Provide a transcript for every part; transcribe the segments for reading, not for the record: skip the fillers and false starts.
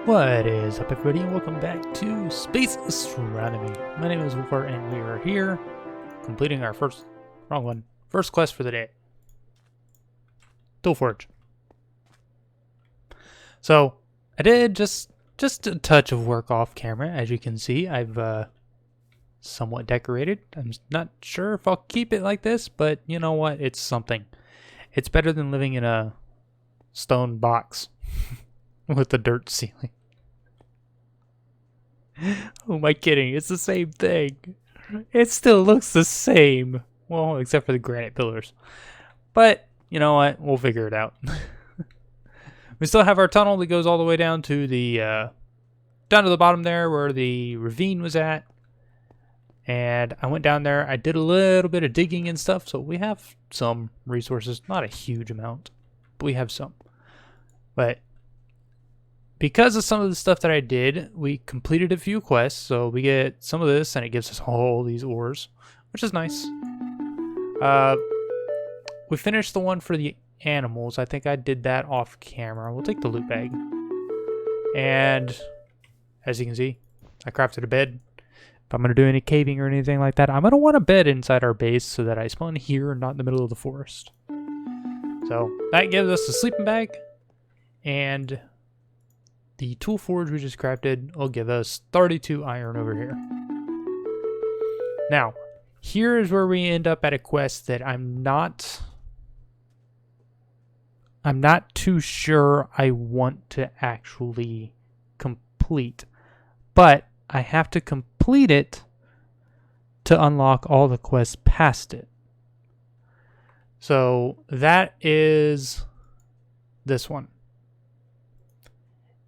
What is up, everybody, and welcome back to Space Astronomy. My name is Wolfer, and we are here completing our first quest for the day. Tool Forge. So, I did just a touch of work off camera. As you can see, I've somewhat decorated. I'm not sure if I'll keep it like this, but you know what? It's something. It's better than living in a stone box with a dirt ceiling. Who am I kidding? It's the same thing. It still looks the same. Well, except for the granite pillars. But, you know what? We'll figure it out. We still have our tunnel that goes all the way down to the bottom there where the ravine was at. And I went down there. I did a little bit of digging and stuff, so we have some resources. Not a huge amount, but we have some. But because of some of the stuff that I did, we completed a few quests, so we get some of this, and it gives us all these ores, which is nice. We finished the one for the animals. I think I did that off camera. We'll take the loot bag. And as you can see, I crafted a bed. If I'm going to do any caving or anything like that, I'm going to want a bed inside our base so that I spawn here and not in the middle of the forest. So that gives us a sleeping bag, and the tool forge we just crafted will give us 32 iron over here. Now, here is where we end up at a quest that I'm not too sure I want to actually complete. But I have to complete it to unlock all the quests past it. So that is this one.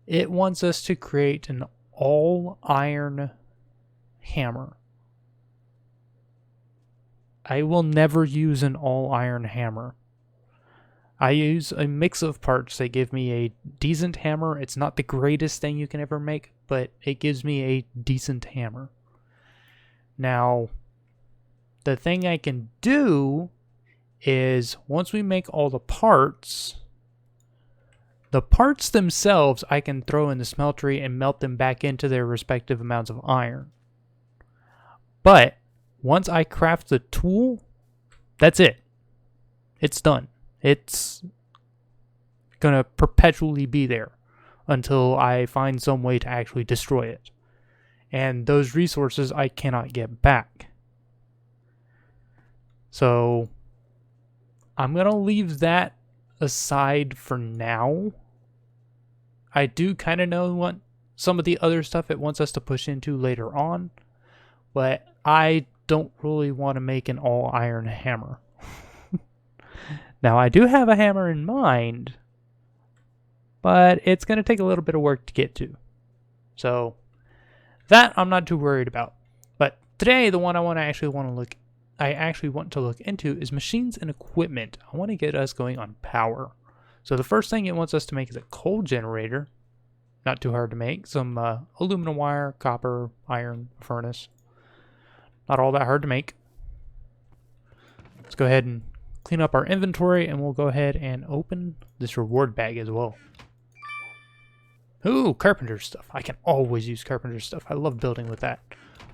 It wants us to create an all-iron hammer. I will never use an all-iron hammer. I use a mix of parts that give me a decent hammer. It's not the greatest thing you can ever make, but it gives me a decent hammer. Now, the thing I can do is once we make all the parts themselves I can throw in the smeltery and melt them back into their respective amounts of iron. But once I craft the tool, that's it. It's done. It's gonna perpetually be there until I find some way to actually destroy it. And those resources I cannot get back. So I'm gonna leave that aside for now. I do kind of know what some of the other stuff it wants us to push into later on, but I don't really want to make an all-iron hammer. Now, I do have a hammer in mind, but it's going to take a little bit of work to get to. So that I'm not too worried about. But today, the one I actually want to look into is machines and equipment. I want to get us going on power. So the first thing it wants us to make is a coal generator. Not too hard to make. Some aluminum wire, copper, iron, furnace. Not all that hard to make. Let's go ahead and clean up our inventory, and we'll go ahead and open this reward bag as well. Ooh, carpenter stuff. I can always use carpenter stuff. I love building with that.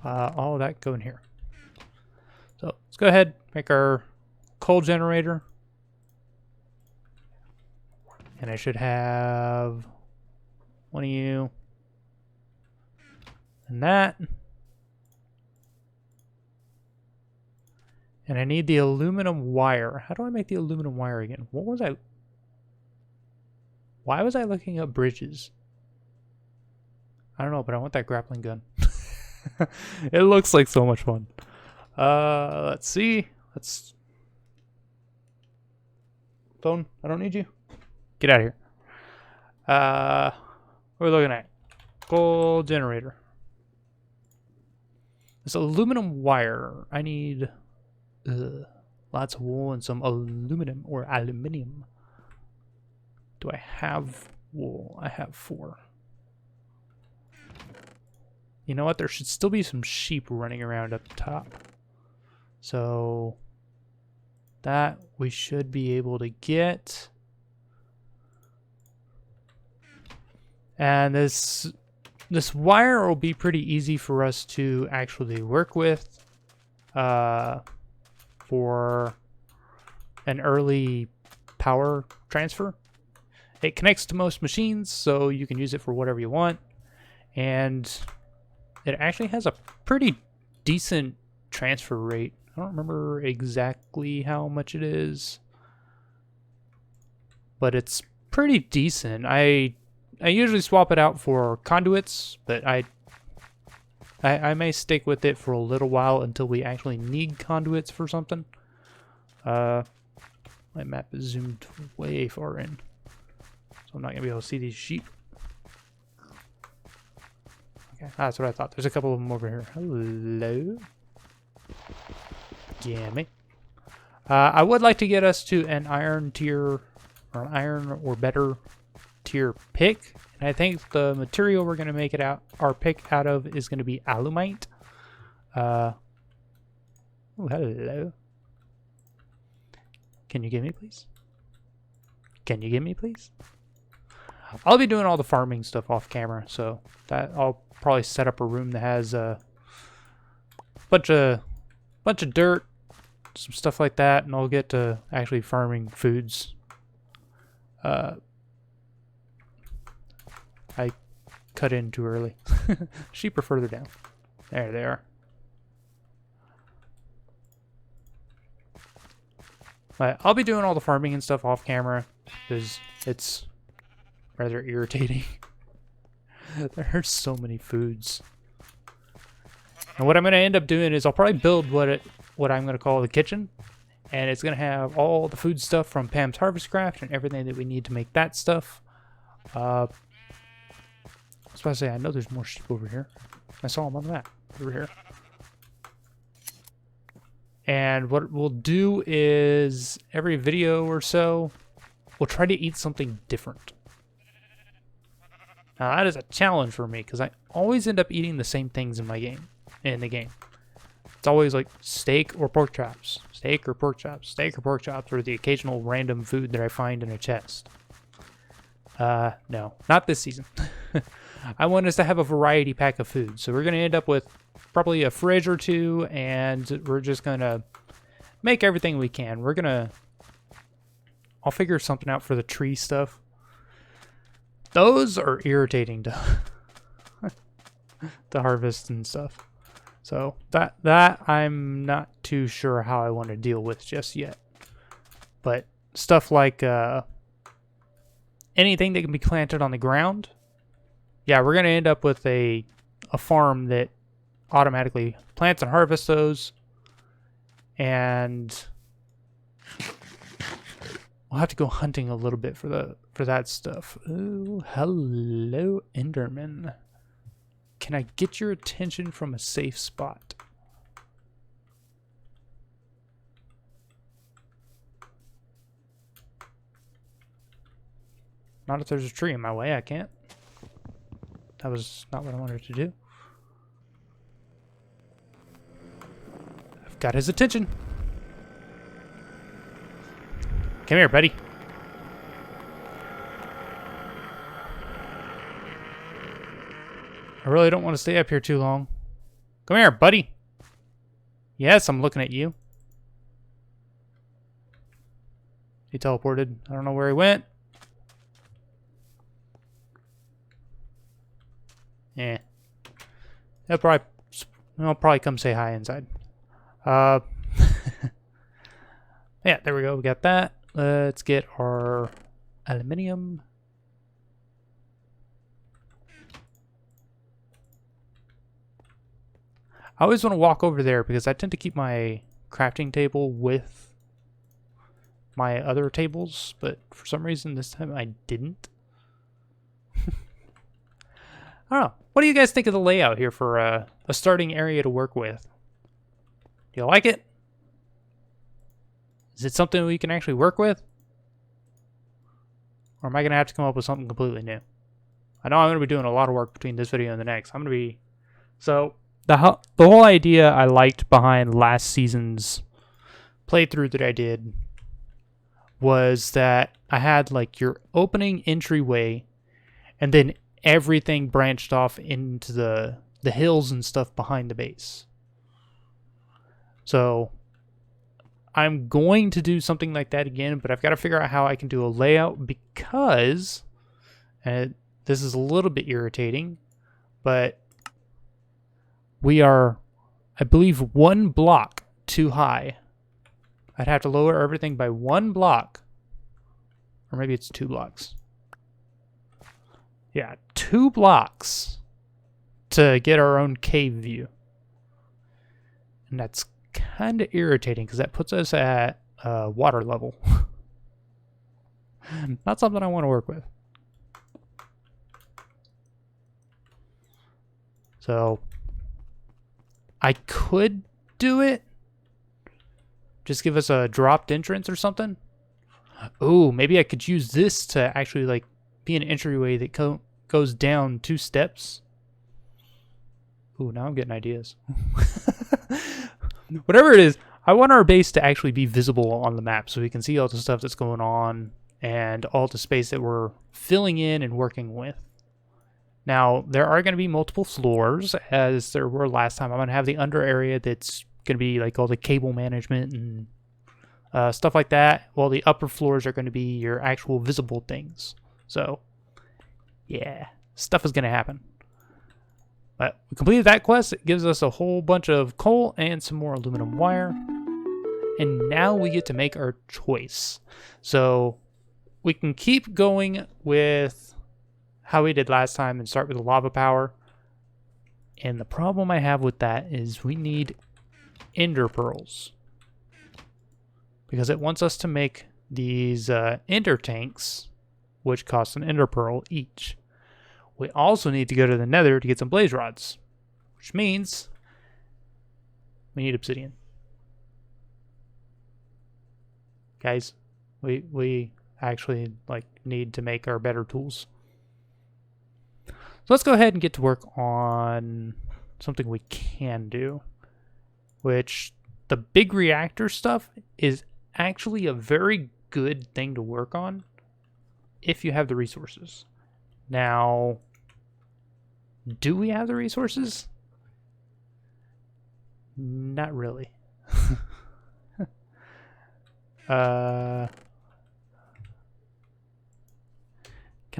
All of that go in here. So let's go ahead, make our coal generator. And I should have one of you. And that. And I need the aluminum wire. How do I make the aluminum wire again? Why was I looking up bridges? I don't know, but I want that grappling gun. It looks like so much fun. Let's see. Phone, I don't need you. Get out of here. What are we looking at? Coal generator. This aluminum wire. I need lots of wool and some aluminum or aluminium. Do I have wool? I have 4. You know what? There should still be some sheep running around up top. So that we should be able to get. And this wire will be pretty easy for us to actually work with for an early power transfer. It connects to most machines, so you can use it for whatever you want. And it actually has a pretty decent transfer rate. I don't remember exactly how much it is, but it's pretty decent. I usually swap it out for conduits, but I may stick with it for a little while until we actually need conduits for something. My map is zoomed way far in, so I'm not gonna be able to see these sheep. Okay, that's what I thought. There's a couple of them over here. Hello. Gimme. I would like to get us to an iron tier, or an iron or better tier pick. And I think the material we're going to make it out, our pick out of, is going to be alumite. Oh, hello. Can you give me, please? Can you give me, please? I'll be doing all the farming stuff off camera, so that I'll probably set up a room that has a bunch of dirt, some stuff like that, and I'll get to actually farming foods. I cut in too early. Sheep are further down. There they are. But I'll be doing all the farming and stuff off camera because it's rather irritating. There's so many foods. And what I'm going to end up doing is I'll probably build what I'm going to call the kitchen. And it's going to have all the food stuff from Pam's Harvest Craft and everything that we need to make that stuff. I was about to say, I know there's more sheep over here. I saw them on the map over here. And what we'll do is every video or so, we'll try to eat something different. Now that is a challenge for me because I always end up eating the same things in the game. It's always like steak or pork chops, steak or pork chops, steak or pork chops, or the occasional random food that I find in a chest. No, not this season. I want us to have a variety pack of food. So we're going to end up with probably a fridge or two, and we're just going to make everything we can. I'll figure something out for the tree stuff. Those are irritating to harvest and stuff. So that I'm not too sure how I want to deal with just yet. But stuff like anything that can be planted on the ground, yeah, we're going to end up with a farm that automatically plants and harvests those. And we'll have to go hunting a little bit for that stuff. Oh, hello, Enderman. Can I get your attention from a safe spot? Not if there's a tree in my way, I can't. That was not what I wanted to do. I've got his attention. Come here, buddy. I really don't want to stay up here too long. Come here, buddy. Yes, I'm looking at you. He teleported. I don't know where he went. Yeah. He'll probably come say hi inside. Yeah, there we go. We got that. Let's get our aluminium. I always want to walk over there because I tend to keep my crafting table with my other tables, but for some reason this time I didn't. I don't know. What do you guys think of the layout here for a starting area to work with? Do you like it? Is it something we can actually work with? Or am I going to have to come up with something completely new? I know I'm going to be doing a lot of work between this video and the next. I'm going to be... So, the whole idea I liked behind last season's playthrough that I did was that I had like your opening entryway, and then everything branched off into the hills and stuff behind the base. So I'm going to do something like that again, but I've got to figure out how I can do a layout because, and this is a little bit irritating, but we are, I believe, 1 block too high. I'd have to lower everything by 1 block. Or maybe it's 2 blocks. Yeah, 2 blocks to get our own cave view. And that's kind of irritating because that puts us at water level. Not something I want to work with. So I could do it. Just give us a dropped entrance or something. Oh, maybe I could use this to actually like be an entryway that goes down 2 steps. Ooh, now I'm getting ideas. Whatever it is, I want our base to actually be visible on the map so we can see all the stuff that's going on and all the space that we're filling in and working with. Now, there are going to be multiple floors, as there were last time. I'm going to have the under area that's going to be like all the cable management and stuff like that, while the upper floors are going to be your actual visible things. So, yeah, stuff is going to happen. But we completed that quest. It gives us a whole bunch of coal and some more aluminum wire. And now we get to make our choice. So we can keep going with how we did last time and start with the lava power. And the problem I have with that is we need ender pearls, because it wants us to make these ender tanks, which cost an ender pearl each. We also need to go to the nether to get some blaze rods, which means we need obsidian. Guys, we actually like need to make our better tools. So let's go ahead and get to work on something we can do, which the big reactor stuff is actually a very good thing to work on if you have the resources. Now, do we have the resources? Not really. Can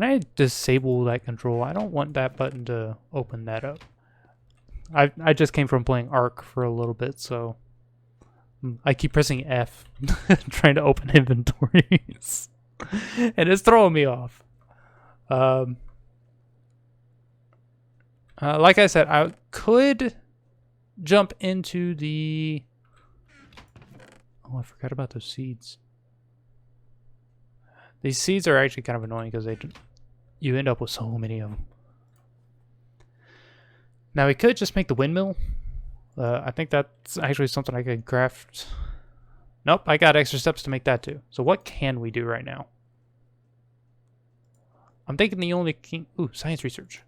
I disable that control? I don't want that button to open that up. I just came from playing Ark for a little bit, so I keep pressing F trying to open inventories. And it's throwing me off. Like I said, I could jump into the... Oh, I forgot about those seeds. These seeds are actually kind of annoying because you end up with so many of them. Now we could just make the windmill. I think that's actually something I could craft. Nope, I got extra steps to make that too. So what can we do right now? I'm thinking the only ooh, science research.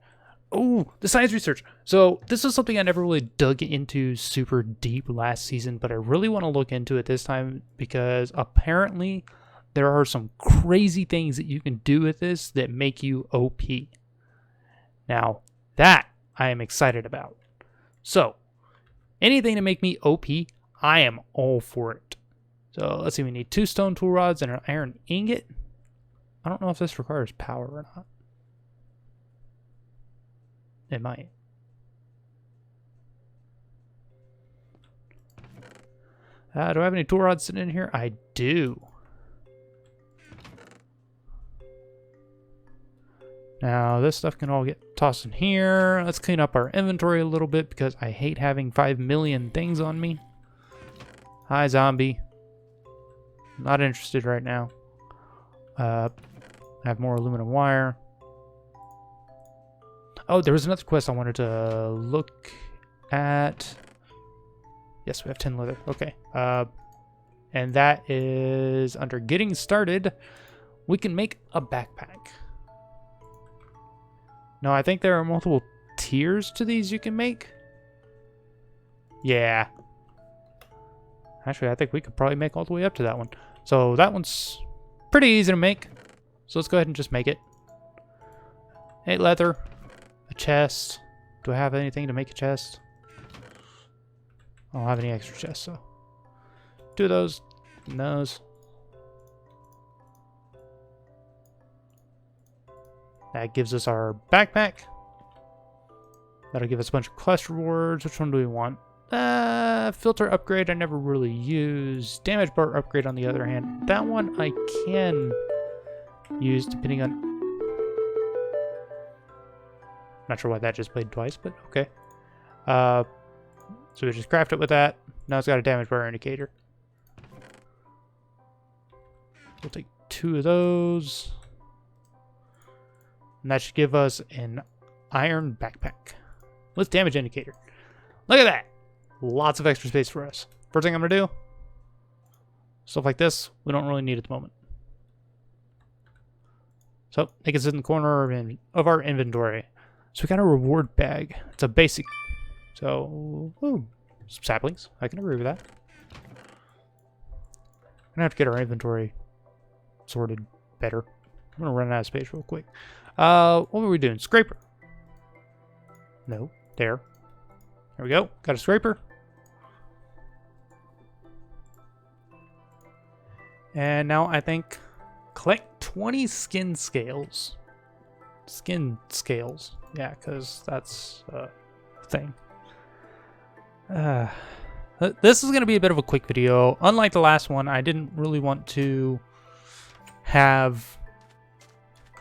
Oh, the science research. So this is something I never really dug into super deep last season, but I really want to look into it this time because apparently there are some crazy things that you can do with this that make you OP. Now, that I am excited about. So, anything to make me OP, I am all for it. So, let's see, we need 2 stone tool rods and an iron ingot. I don't know if this requires power or not. It might. Do I have any tool rods sitting in here? I do. Now, this stuff can all get tossed in here. Let's clean up our inventory a little bit because I hate having 5 million things on me. Hi, zombie. Not interested right now. I have more aluminum wire. Oh, there was another quest I wanted to look at. Yes, we have 10 leather. Okay. And that is under getting started. We can make a backpack. No, I think there are multiple tiers to these you can make. Yeah. Actually, I think we could probably make all the way up to that one. So that one's pretty easy to make. So let's go ahead and just make it. 8 leather. A chest. Do I have anything to make a chest? I don't have any extra chests, so 2 of those. And those. That gives us our backpack. That'll give us a bunch of quest rewards. Which one do we want? Filter upgrade I never really use. Damage bar upgrade on the other hand. That one I can use depending on... Not sure why that just played twice, but okay. So we just craft it with that. Now it's got a damage bar indicator. We'll take 2 of those. And that should give us an iron backpack with damage indicator. Look at that! Lots of extra space for us. First thing I'm going to do, stuff like this, we don't really need at the moment. So, take us in the corner of our inventory. So we got a reward bag. It's a basic. So, ooh, some saplings. I can agree with that. I'm going to have to get our inventory sorted better. I'm going to run out of space real quick. What were we doing? Scraper. No, there. There we go. Got a scraper. And now I think collect 20 skin scales. Skin scales. Yeah, because that's a thing. This is going to be a bit of a quick video. Unlike the last one, I didn't really want to have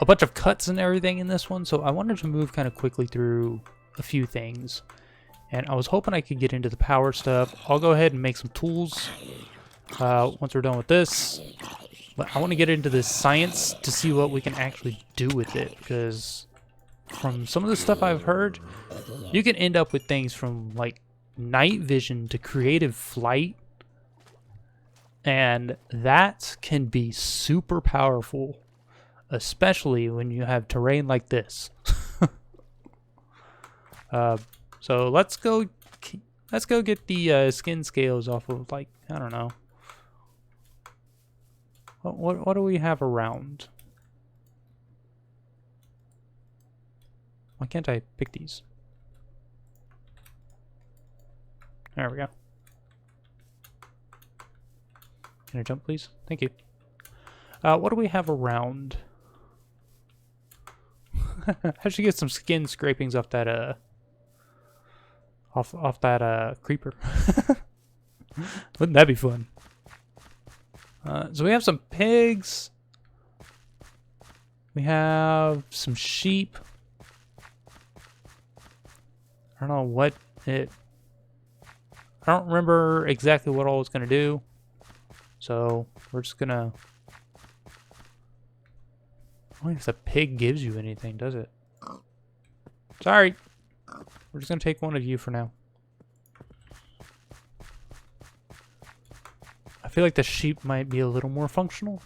a bunch of cuts and everything in this one, so I wanted to move kind of quickly through a few things. And I was hoping I could get into the power stuff. I'll go ahead and make some tools once we're done with this. But I want to get into this science to see what we can actually do with it, because from some of the stuff I've heard, you can end up with things from like night vision to creative flight, and that can be super powerful, especially when you have terrain like this. So let's go get the skin scales off of, like, I don't know. What do we have around? Why can't I pick these? There we go. Can I jump, please? Thank you. What do we have around? I should get some skin scrapings off that off that creeper. Wouldn't that be fun? So we have some pigs. We have some sheep. I don't know what it... I don't remember exactly what all it's going to do. So we're just going to... I don't know if the pig gives you anything, does it? Sorry. We're just going to take one of you for now. I feel like the sheep might be a little more functional.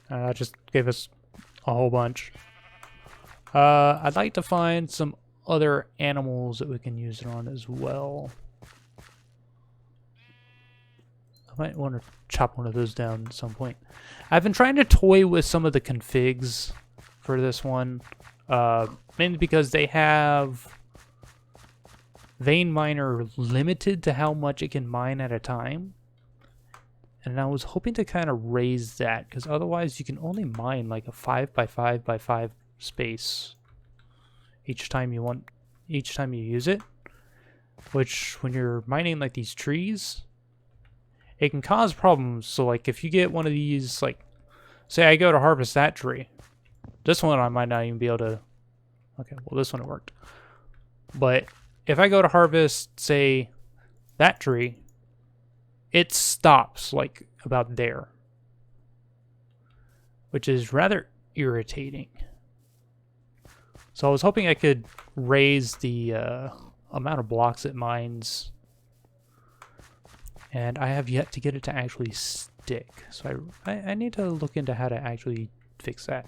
That just gave us a whole bunch. I'd like to find some other animals that we can use it on as well. I might want to chop one of those down at some point. I've been trying to toy with some of the configs for this one, mainly because they have vein miner limited to how much it can mine at a time. And I was hoping to kind of raise that, because otherwise you can only mine like a 5x5x5 space each time you use it. Which, when you're mining like these trees, it can cause problems. So like if you get one of these, like say I go to harvest that tree, this one I might not even be able to. Okay, well this one it worked. But if I go to harvest, say, that tree, it stops like about there, which is rather irritating. So I was hoping I could raise the amount of blocks it mines And I have yet to get it to actually stick. So I need to look into how to actually fix that.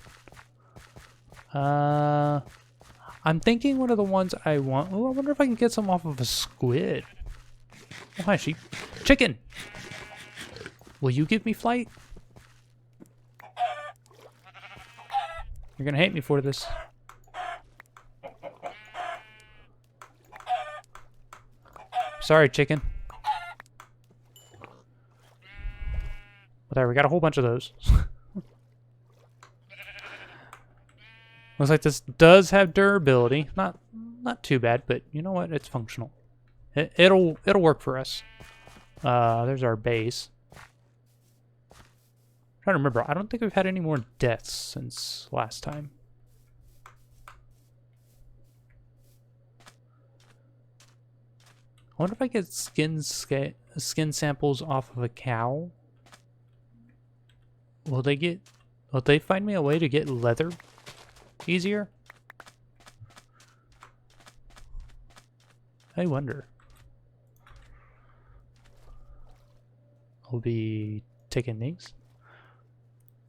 I'm thinking one of the ones I want... Oh, I wonder if I can get some off of a squid. Oh, hi, sheep. Chicken! Will you give me flight? You're gonna hate me for this. Sorry, chicken. Well, there, we got a whole bunch of those. Looks like this does have durability. Not too bad, but you know what? It's functional. It'll work for us. There's our base. I'm trying to remember. I don't think we've had any more deaths since last time. I wonder if I get skin samples off of a cow. Will they find me a way to get leather easier? I wonder. I'll be taking these.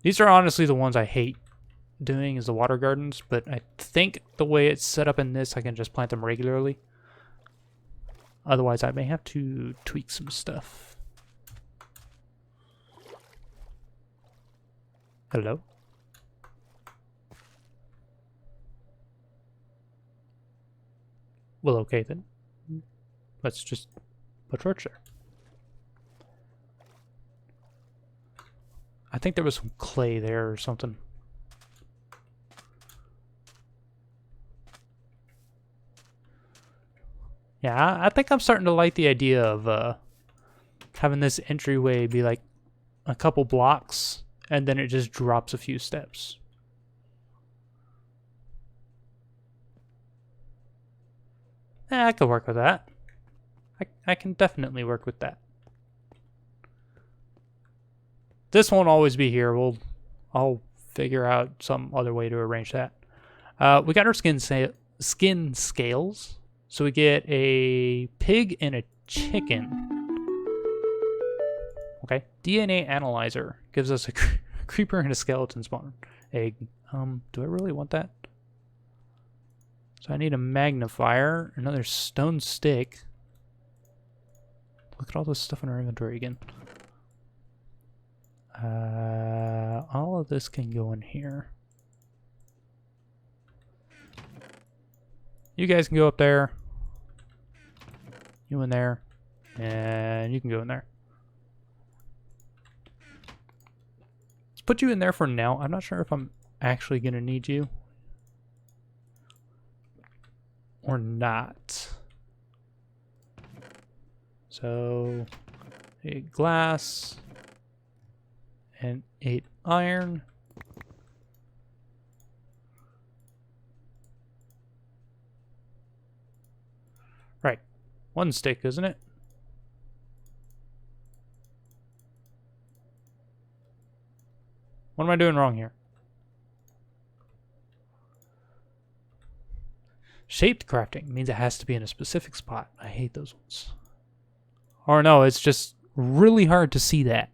These are honestly the ones I hate doing, is the water gardens, but I think the way it's set up in this, I can just plant them regularly. Otherwise, I may have to tweak some stuff. Hello? Well, okay then. Let's just put torch there. I think there was some clay there or something. Yeah, I think I'm starting to like the idea of having this entryway be like a couple blocks and then it just drops a few steps. I could work with that. I can definitely work with that. This won't always be here. I'll figure out some other way to arrange that. We got our skin scales. So we get a pig and a chicken. Okay. DNA analyzer gives us a creeper and a skeleton spawn egg. Do I really want that? So I need a magnifier, another stone stick. Look at all this stuff in our inventory again. All of this can go in here. You guys can go up there. You in there. And you can go in there. Let's put you in there for now. I'm not sure if I'm actually going to need you. Or not. So, 8 glass. And 8 iron. Right. 1 stick, isn't it? What am I doing wrong here? Shaped crafting means it has to be in a specific spot. I hate those ones. Or no, it's just really hard to see that.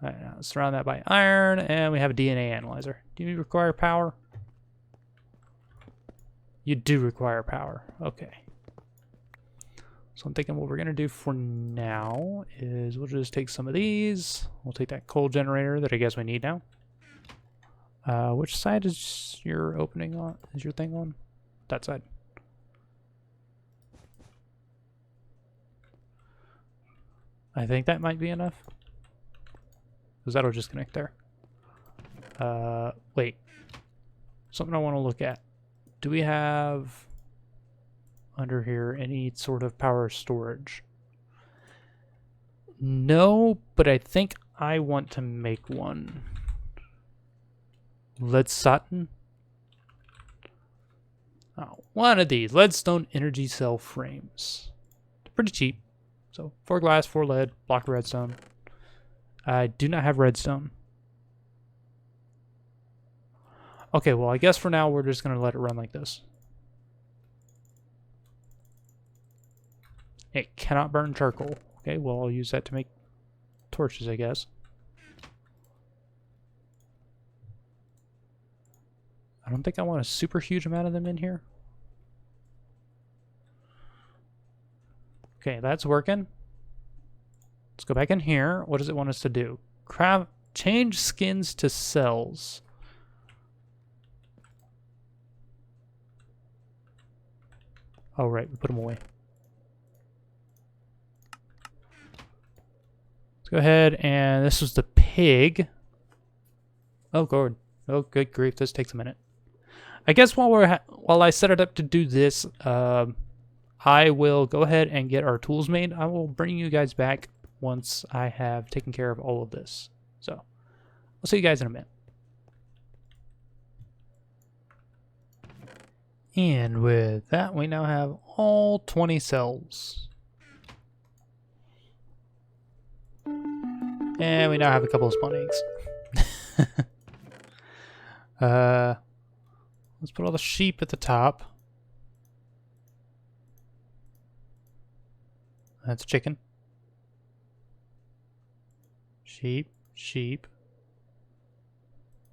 Alright, now surround that by iron, and we have a DNA analyzer. Do you require power? You do require power. Okay. So I'm thinking what we're going to do for now is we'll just take some of these. We'll take that coal generator that I guess we need now. Which side is your opening on? Is your thing on? That side. I think that might be enough. Because that'll just connect there. Wait. Something I want to look at. Do we have under here any sort of power storage? No, but I think I want to make one. Lead satin? Oh, one of these. Leadstone energy cell frames. They're pretty cheap. So 4 glass, 4 lead, block of redstone. I do not have redstone. Okay, well, I guess for now we're just going to let it run like this. It cannot burn charcoal. Okay, well, I'll use that to make torches, I guess. I don't think I want a super huge amount of them in here. Okay, that's working. Let's go back in here. What does it want us to do? Change skins to cells. Oh, right, we put them away. Let's go ahead, and this was the pig. Oh, God. Oh, good grief, this takes a minute. I guess while I set it up to do this, I will go ahead and get our tools made. I will bring you guys back once I have taken care of all of this. So, I'll see you guys in a minute. And with that, we now have all 20 cells. And we now have a couple of spawn eggs. Let's put all the sheep at the top. That's chicken. Sheep, sheep,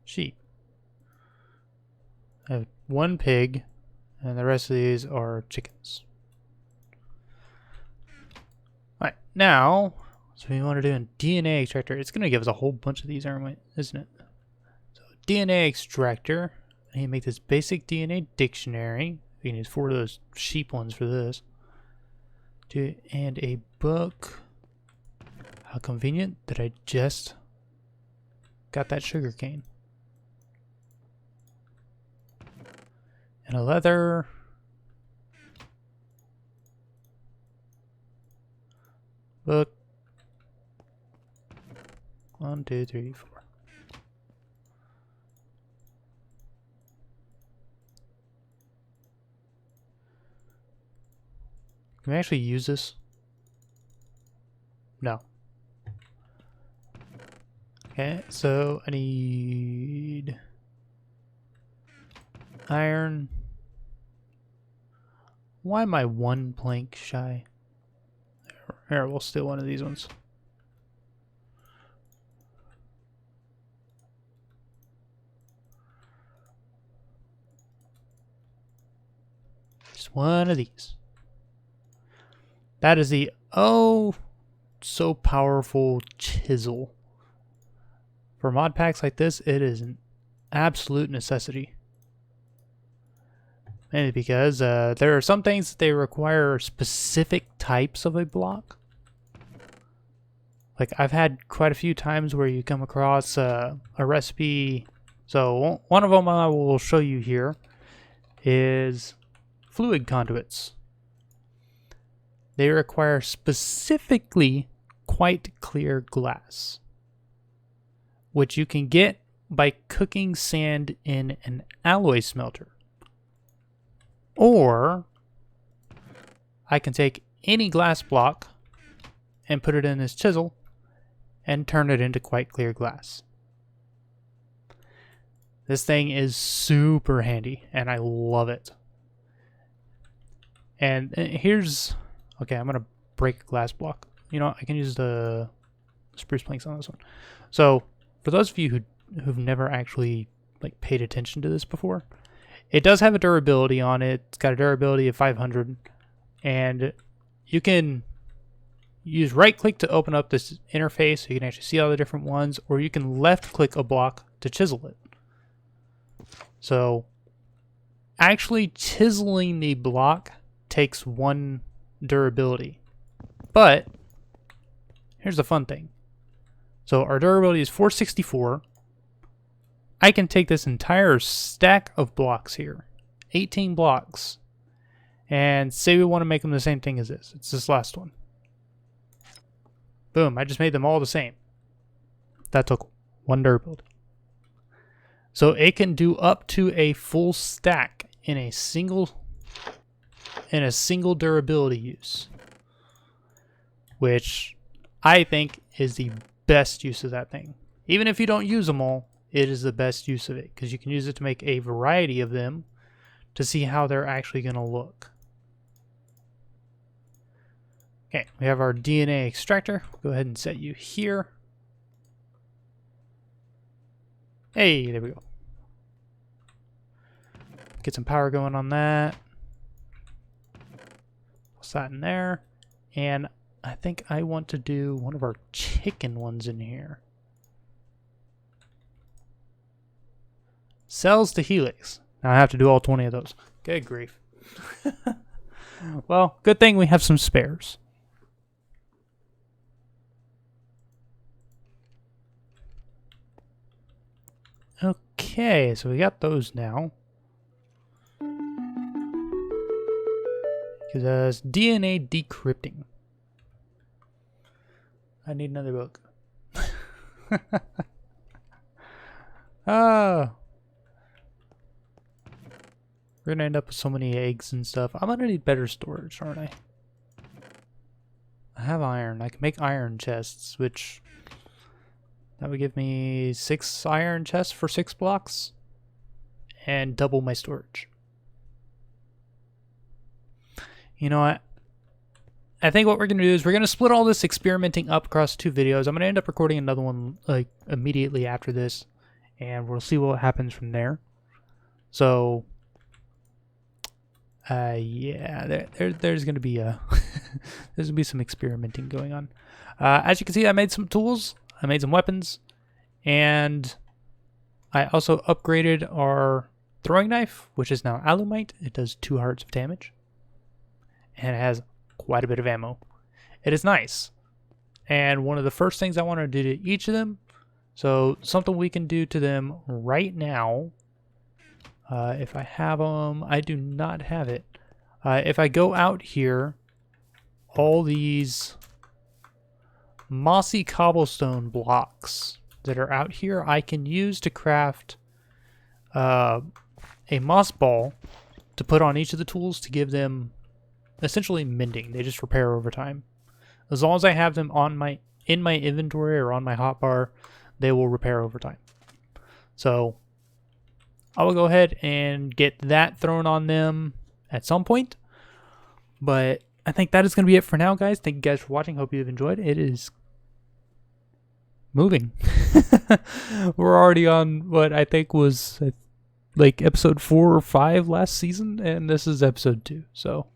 sheep. I have one pig, and the rest of these are chickens. Alright, now, so we want to do a DNA extractor. It's going to give us a whole bunch of these, isn't it? So, DNA extractor. I need to make this basic DNA dictionary. We can use 4 of those sheep ones for this. And a book. How convenient that I just got that sugar cane. And a leather. Book. 1, 2, 3, 4. Can we actually use this? No. Okay, so I need iron. Why am I 1 plank shy? Here, we'll steal one of these ones. Just one of these. That is the so powerful chisel. For mod packs like this, it is an absolute necessity. Mainly because there are some things that they require specific types of a block. Like I've had quite a few times where you come across a recipe. So one of them I will show you here is fluid conduits. They require specifically quite clear glass, which you can get by cooking sand in an alloy smelter. Or I can take any glass block and put it in this chisel and turn it into quite clear glass. This thing is super handy and I love it. And here's... Okay, I'm going to break a glass block. You know, I can use the spruce planks on this one. So, for those of you who've never actually like paid attention to this before, it does have a durability on it. It's got a durability of 500. And you can use right-click to open up this interface so you can actually see all the different ones, or you can left-click a block to chisel it. So, actually chiseling the block takes 1 durability. But here's the fun thing. So our durability is 464. I can take this entire stack of blocks here, 18 blocks, and say we want to make them the same thing as this. It's this last one. Boom, I just made them all the same. That took 1 durability. So it can do up to a full stack in a single durability use, which I think is the best use of that thing. Even if you don't use them all, it is the best use of it because you can use it to make a variety of them to see how they're actually going to look. Okay, we have our DNA extractor. Go ahead and set you here. Hey, there we go. Get some power going on that. What's that in there? And I think I want to do one of our chicken ones in here. Cells to helix. Now I have to do all 20 of those. Good grief. Well, good thing we have some spares. Okay, so we got those now. Because DNA decrypting. I need another book. Ah. We're gonna end up with so many eggs and stuff. I'm gonna need better storage, aren't I? I have iron. I can make iron chests, which that would give me 6 iron chests for 6 blocks and double my storage. You know what? I think what we're going to do is we're going to split all this experimenting up across 2 videos. I'm going to end up recording another one like immediately after this, and we'll see what happens from there. So, yeah, there's going to be there's going to be some experimenting going on. As you can see, I made some tools. I made some weapons, and I also upgraded our throwing knife, which is now alumite. It does 2 hearts of damage, and it has quite a bit of ammo. It is nice. And one of the first things I want to do to each of them, so something we can do to them right now, if I have them, I do not have it. If I go out here, all these mossy cobblestone blocks that are out here, I can use to craft a moss ball to put on each of the tools to give them essentially mending. They just repair over time. As long as I have them on in my inventory or on my hotbar, they will repair over time. So I will go ahead and get that thrown on them at some point. But I think that is going to be it for now, guys. Thank you guys for watching. Hope you've enjoyed. It is moving. We're already on what I think was like episode 4 or 5 last season, and this is episode 2. So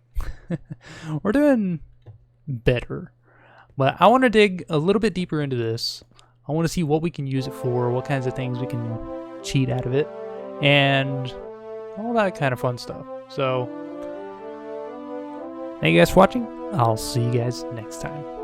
we're doing better. But I want to dig a little bit deeper into this. I want to see what we can use it for, what kinds of things we can cheat out of it, and all that kind of fun stuff. So thank you guys for watching. I'll see you guys next time.